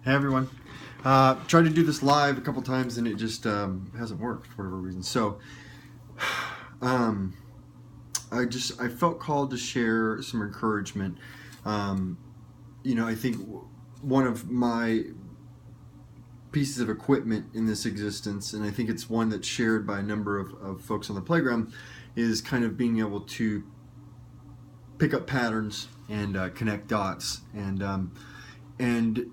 Hey everyone. Tried to do this live a couple times and it just hasn't worked for whatever reason. So um, I felt called to share some encouragement. Um, I think one of my pieces of equipment in this existence, and I think it's one that's shared by a number of folks on the playground, is kind of being able to pick up patterns and connect dots. And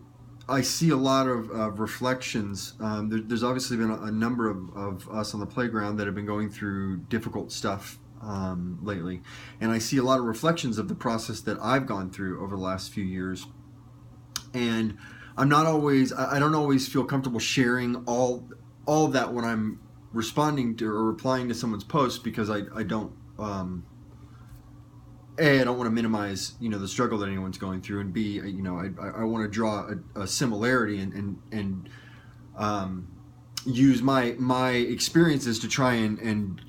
I see a lot of reflections. There's obviously been a number of us on the playground that have been going through difficult stuff lately. And I see a lot of reflections of the process that I've gone through over the last few years. And I don't always feel comfortable sharing all of that when I'm responding to or replying to someone's post, because I don't, I don't want to minimize, the struggle that anyone's going through, and B, I want to draw a similarity and use my experiences to try and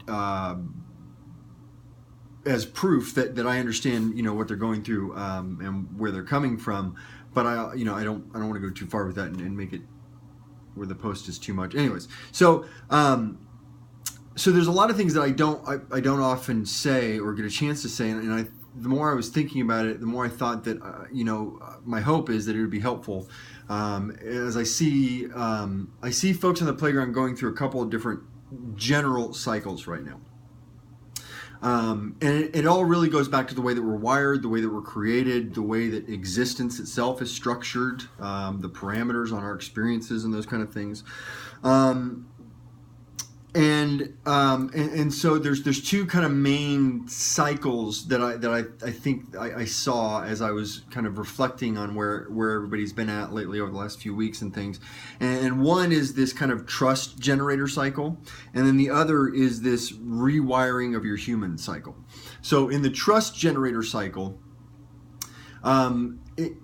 as proof that I understand, what they're going through and where they're coming from. But I don't want to go too far with that and make it where the post is too much. Anyways, so there's a lot of things that I don't often say or get a chance to say, and the more I was thinking about it, the more I thought that my hope is that it would be helpful. As I see folks on the playground going through a couple of different general cycles right now. And it all really goes back to the way that we're wired, the way that we're created, the way that existence itself is structured, the parameters on our experiences and those kind of things. And so there's two kind of main cycles that I think I saw as I was kind of reflecting on where everybody's been at lately over the last few weeks and things. And one is this kind of trust generator cycle, and then the other is this rewiring of your human cycle. So in the trust generator cycle, the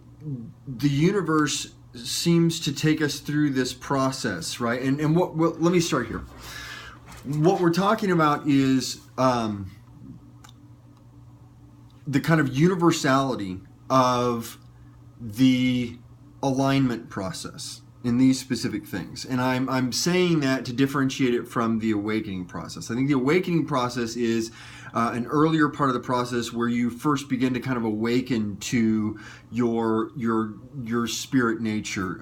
universe seems to take us through this process, right? And let me start here. What we're talking about is the kind of universality of the alignment process in these specific things. And I'm saying that to differentiate it from the awakening process. I think the awakening process is an earlier part of the process where you first begin to kind of awaken to your spirit nature,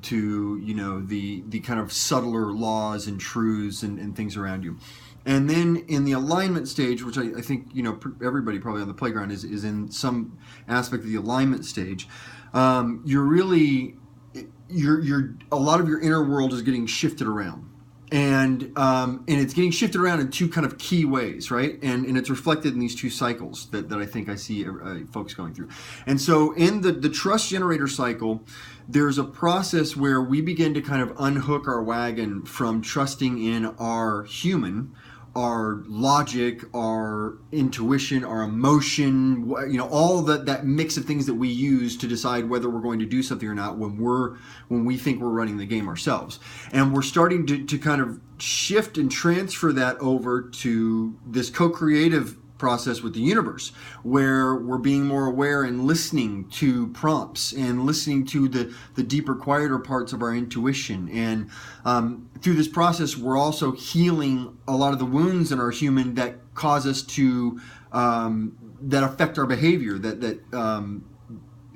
to the kind of subtler laws and truths and things around you. And then in the alignment stage, which I think everybody probably on the playground is in some aspect of the alignment stage, you're a lot of your inner world is getting shifted around. And it's getting shifted around in two kind of key ways, right? And it's reflected in these two cycles that I think I see folks going through. And so in the trust generator cycle, there's a process where we begin to kind of unhook our wagon from trusting in our human, our logic, our intuition, our emotion, all that mix of things that we use to decide whether we're going to do something or not when we think we're running the game ourselves. And we're starting to kind of shift and transfer that over to this co-creative process with the universe, where we're being more aware and listening to prompts and listening to the deeper, quieter parts of our intuition. And through this process, we're also healing a lot of the wounds in our human that cause us to that affect our behavior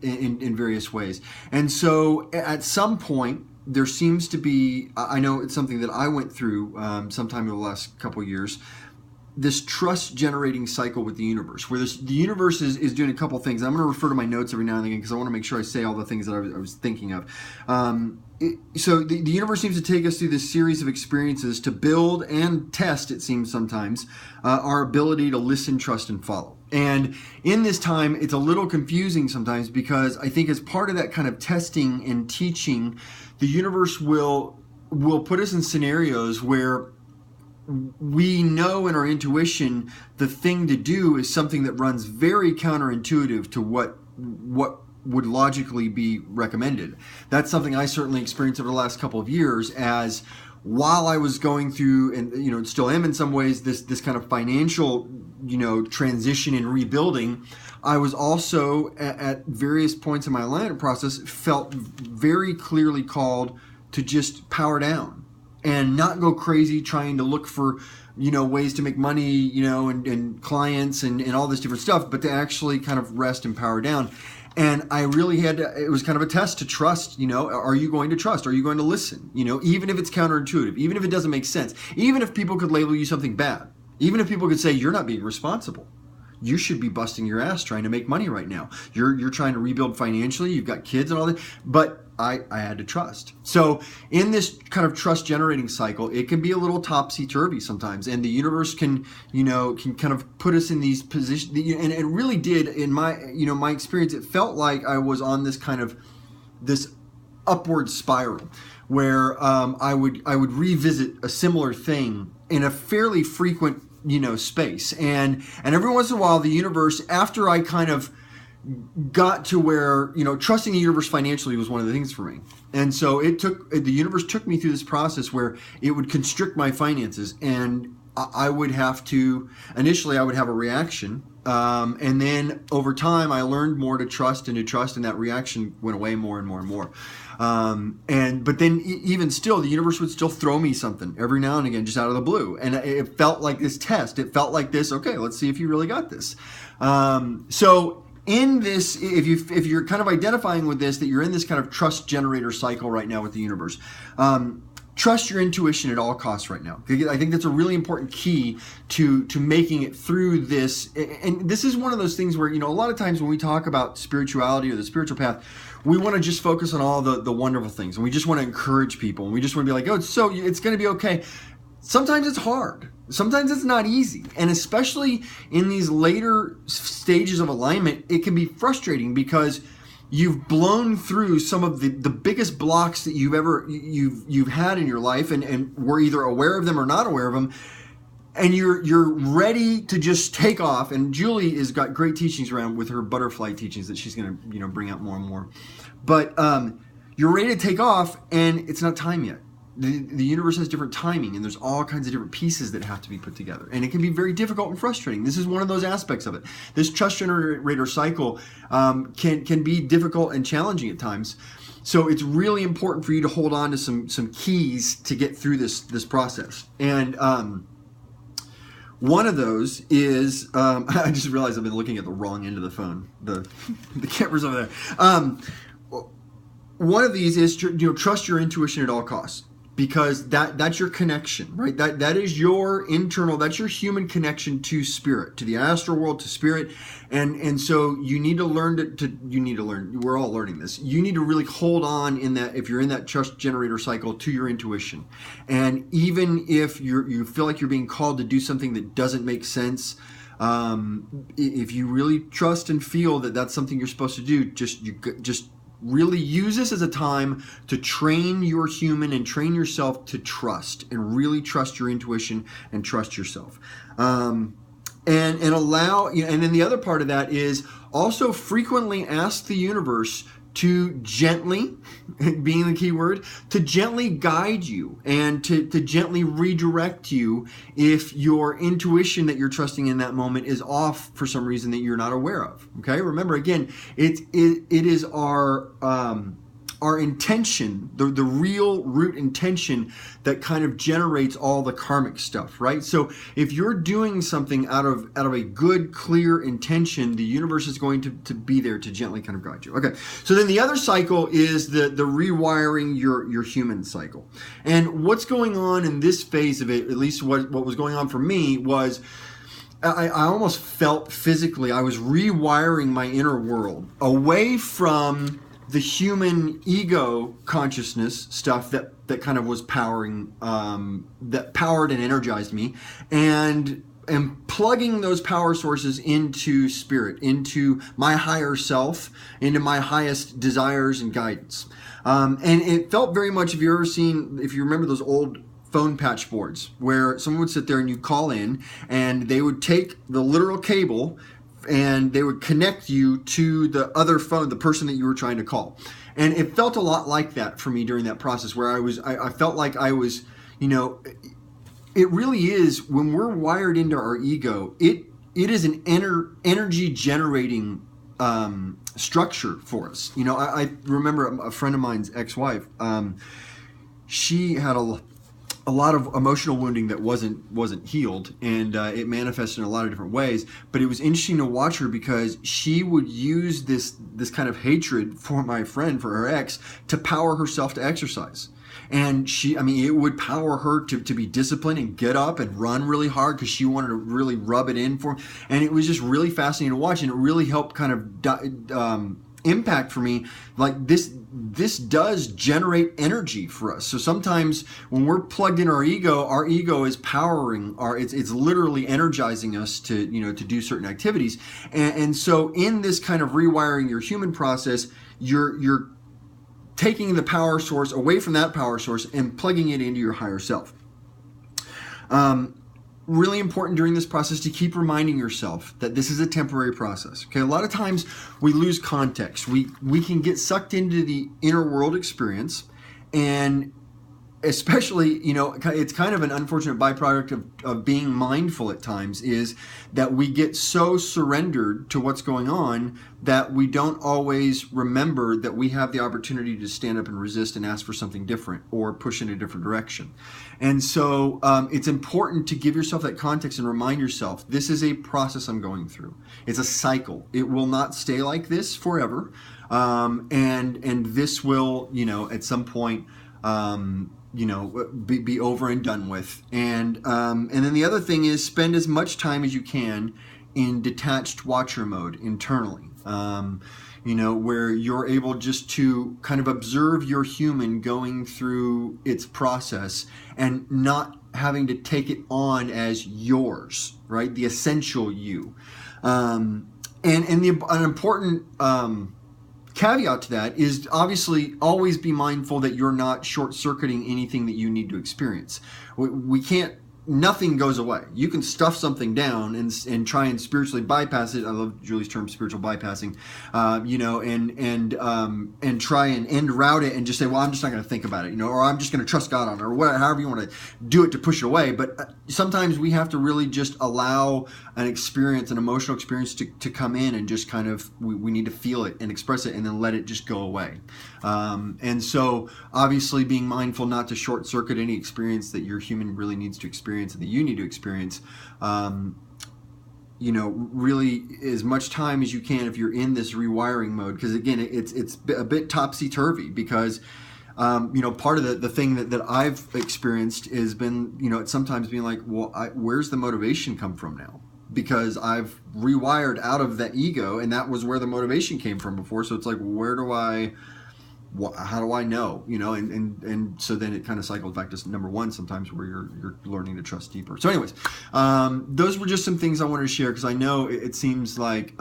in various ways. And so at some point, there seems to be, I know it's something that I went through sometime in the last couple of years, this trust generating cycle with the universe, where the universe is doing a couple things. I'm going to refer to my notes every now and again because I want to make sure I say all the things that I was thinking of. So the universe seems to take us through this series of experiences to build and test, it seems sometimes, our ability to listen, trust, and follow. And in this time, it's a little confusing sometimes, because I think as part of that kind of testing and teaching, the universe will put us in scenarios where we know in our intuition the thing to do is something that runs very counterintuitive to what would logically be recommended. That's something I certainly experienced over the last couple of years, as while I was going through, and still am in some ways, this kind of financial transition and rebuilding, I was also at various points in my alignment process felt very clearly called to just power down and not go crazy trying to look for, ways to make money, and clients and all this different stuff, but to actually kind of rest and power down. And I really had to, it was kind of a test to trust, are you going to trust? Are you going to listen? Even if it's counterintuitive, even if it doesn't make sense, even if people could label you something bad, even if people could say you're not being responsible. You should be busting your ass trying to make money right now. You're trying to rebuild financially. You've got kids and all that. But I had to trust. So in this kind of trust generating cycle, it can be a little topsy-turvy sometimes. And the universe can kind of put us in these positions. And it really did in my experience. It felt like I was on this kind of this upward spiral where I would revisit a similar thing in a fairly frequent space. And every once in a while, the universe, after I kind of got to where, trusting the universe financially was one of the things for me. And so the universe took me through this process where it would constrict my finances, and I would have to, initially I would have a reaction. And then over time, I learned more to trust, and that reaction went away more and more and more. But then even still, the universe would still throw me something every now and again, just out of the blue. And it felt like this test. It felt like this, okay, let's see if you really got this. So in this, if you're kind of identifying with this, that you're in this kind of trust generator cycle right now with the universe, trust your intuition at all costs right now. I think that's a really important key to making it through this. And this is one of those things where, a lot of times when we talk about spirituality or the spiritual path, we want to just focus on all the wonderful things. And we just want to encourage people. And we just want to be like, it's going to be okay. Sometimes it's hard. Sometimes it's not easy. And especially in these later stages of alignment, it can be frustrating because you've blown through some of the biggest blocks that you've had in your life, and were either aware of them or not aware of them, and you're ready to just take off. And Julie has got great teachings around with her butterfly teachings that she's going to bring out more and more. But you're ready to take off, and it's not time yet. The universe has different timing, and there's all kinds of different pieces that have to be put together, and it can be very difficult and frustrating. This is one of those aspects of it. This trust generator cycle can be difficult and challenging at times. So it's really important for you to hold on to some keys to get through this process. And one of those is I just realized I've been looking at the wrong end of the phone. The camera's over there. One of these is trust your intuition at all costs. Because that's your connection, right? That is your internal, that's your human connection to spirit, to the astral world, to spirit. And so you need to learn we're all learning this. You need to really hold on in that, if you're in that trust generator cycle, to your intuition. And even if you feel like you're being called to do something that doesn't make sense, if you really trust and feel that that's something you're supposed to do, just really use this as a time to train your human and train yourself to trust, and really trust your intuition and trust yourself. And allow, and then the other part of that is also frequently ask the universe to gently, being the key word, to gently guide you and to gently redirect you if your intuition that you're trusting in that moment is off for some reason that you're not aware of. Okay, remember again, it is our intention, the real root intention that kind of generates all the karmic stuff, right? So if you're doing something out of a good, clear intention, the universe is going to be there to gently kind of guide you. Okay, so then the other cycle is the rewiring your human cycle. And what's going on in this phase of it, at least what was going on for me, was I almost felt physically I was rewiring my inner world away from the human ego consciousness stuff that kind of was powering, that powered and energized me, and plugging those power sources into spirit, into my higher self, into my highest desires and guidance. And it felt very much, if you remember those old phone patch boards where someone would sit there and you call in and they would take the literal cable and they would connect you to the other phone, the person that you were trying to call. And it felt a lot like that for me during that process, where I felt like I was, it really is, when we're wired into our ego, it is an energy generating structure for us. You know, I remember a friend of mine's ex-wife. She had a lot of emotional wounding that wasn't healed, and it manifested in a lot of different ways. But it was interesting to watch her because she would use this kind of hatred for my friend, for her ex, to power herself to exercise. And it would power her to be disciplined and get up and run really hard because she wanted to really rub it in for him. And it was just really fascinating to watch, and it really helped kind of impact for me. Like this does generate energy for us. So sometimes when we're plugged in our ego is powering it's literally energizing us to do certain activities. And so in this kind of rewiring your human process, you're taking the power source away from that power source and plugging it into your higher self. Really important during this process to keep reminding yourself that this is a temporary process. Okay, a lot of times we lose context. We can get sucked into the inner world experience, and especially, it's kind of an unfortunate byproduct of being mindful at times, is that we get so surrendered to what's going on that we don't always remember that we have the opportunity to stand up and resist and ask for something different or push in a different direction. And so it's important to give yourself that context and remind yourself, this is a process I'm going through. It's a cycle. It will not stay like this forever. And this will, at some point, be over and done with. And then the other thing is spend as much time as you can in detached watcher mode internally, where you're able just to kind of observe your human going through its process and not having to take it on as yours, right? The essential you. An important caveat to that is obviously always be mindful that you're not short-circuiting anything that you need to experience. We can't, nothing goes away. You can stuff something down and try and spiritually bypass it. I love Julie's term, spiritual bypassing, and try and end route it and just say, well, I'm just not going to think about it, or I'm just going to trust God on it, or whatever, however you want to do it to push it away. But sometimes we have to really just allow an emotional experience to come in and just kind of, we need to feel it and express it and then let it just go away. And so obviously being mindful not to short circuit any experience that your human really needs to experience and that you need to experience, really as much time as you can if you're in this rewiring mode, because again, it's a bit topsy-turvy because part of the thing that I've experienced has been, sometimes being like, well, where's the motivation come from now? Because I've rewired out of that ego, and that was where the motivation came from before. So it's like, how do I know? And so then it kind of cycles back to number one sometimes, where you're learning to trust deeper. So anyways, those were just some things I wanted to share, because I know it seems like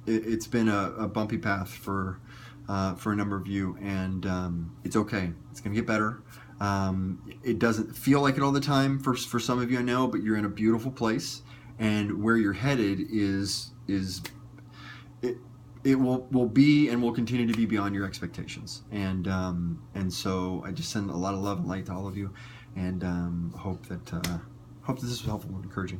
it's been a bumpy path for a number of you, and it's okay. It's going to get better. It doesn't feel like it all the time for some of you, I know, but you're in a beautiful place, and where you're headed it will be and will continue to be beyond your expectations. And so I just send a lot of love and light to all of you, and hope that this was helpful and encouraging.